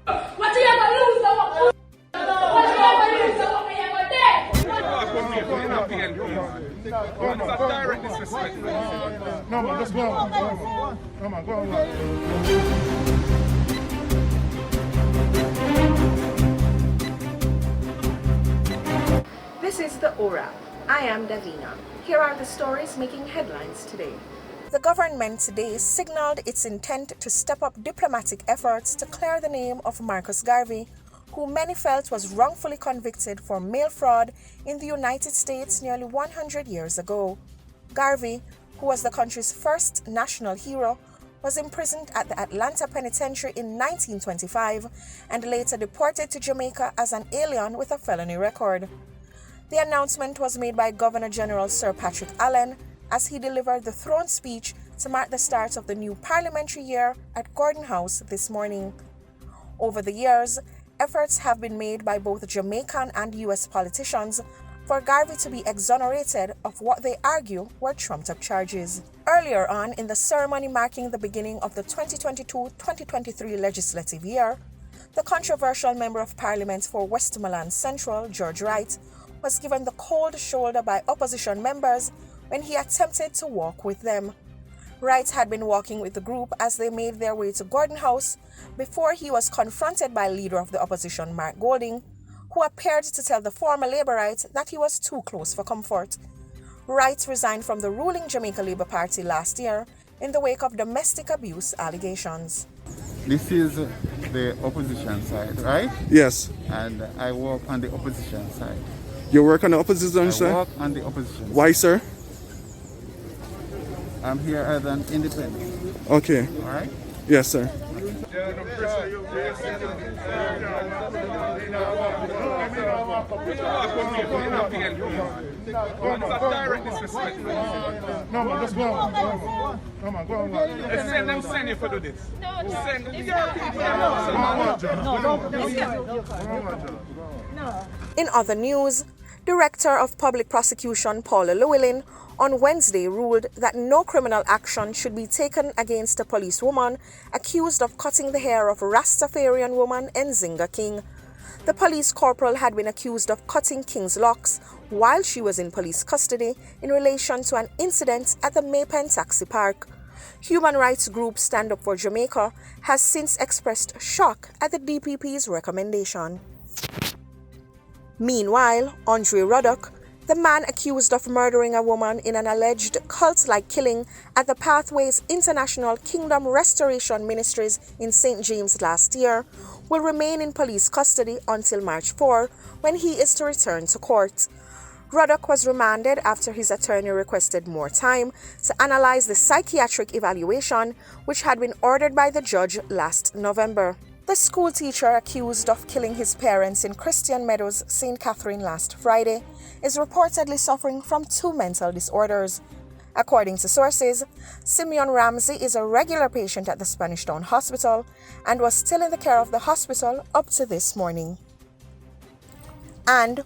What you ever lose the what you ever lose the what you ever dead? It's a direct disrespect. No man, just go on. No man, go on. This is the Aura. I am Davina. Here are the stories making headlines today. The government today signaled its intent to step up diplomatic efforts to clear the name of Marcus Garvey, who many felt was wrongfully convicted for mail fraud in the United States nearly 100 years ago. Garvey, who was the country's first national hero, was imprisoned at the Atlanta Penitentiary in 1925 and later deported to Jamaica as an alien with a felony record. The announcement was made by Governor General Sir Patrick Allen as he delivered the throne speech to mark the start of the new parliamentary year at Gordon House this morning. Over the years, efforts have been made by both Jamaican and US politicians for Garvey to be exonerated of what they argue were trumped-up charges. Earlier on in the ceremony marking the beginning of the 2022-2023 legislative year, the controversial Member of Parliament for Westmoreland Central, George Wright, was given the cold shoulder by opposition members when he attempted to walk with them. Wright had been walking with the group as they made their way to Gordon House before he was confronted by leader of the opposition, Mark Golding, who appeared to tell the former Labourite that he was too close for comfort. Wright resigned from the ruling Jamaica Labour Party last year in the wake of domestic abuse allegations. This is the opposition side, right? Yes. And I work on the opposition side. You work on the opposition, sir? I work on the opposition. Why, sir? I'm here as an independent. Okay. All right? Yes, sir. It's a direct disrespect. No man, just go on. No man, go on. Send you for do this. In other news, Director of Public Prosecution Paula Llewellyn on Wednesday ruled that no criminal action should be taken against a policewoman accused of cutting the hair of Rastafarian woman Nzinga King. The police corporal had been accused of cutting King's locks while she was in police custody in relation to an incident at the Maypen Taxi Park. Human rights group Stand Up for Jamaica has since expressed shock at the DPP's recommendation. Meanwhile, Andre Ruddock, the man accused of murdering a woman in an alleged cult-like killing at the Pathways International Kingdom Restoration Ministries in St. James last year, will remain in police custody until March 4, when he is to return to court. Ruddock was remanded after his attorney requested more time to analyze the psychiatric evaluation, which had been ordered by the judge last November. The school teacher accused of killing his parents in Christian Meadows, St. Catherine last Friday is reportedly suffering from 2 mental disorders. According to sources, Simeon Ramsey is a regular patient at the Spanish Town Hospital and was still in the care of the hospital up to this morning. And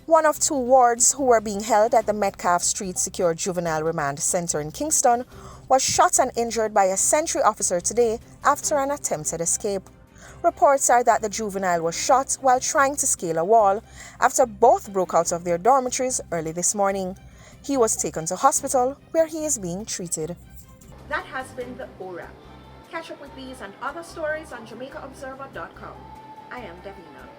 one of 2 wards who were being held at the Metcalfe Street Secure Juvenile Remand Center in Kingston was shot and injured by a sentry officer today after an attempted escape. Reports are that the juvenile was shot while trying to scale a wall after both broke out of their dormitories early this morning. He was taken to hospital where he is being treated. That has been the Aura. Catch up with these and other stories on JamaicaObserver.com. I am Davina.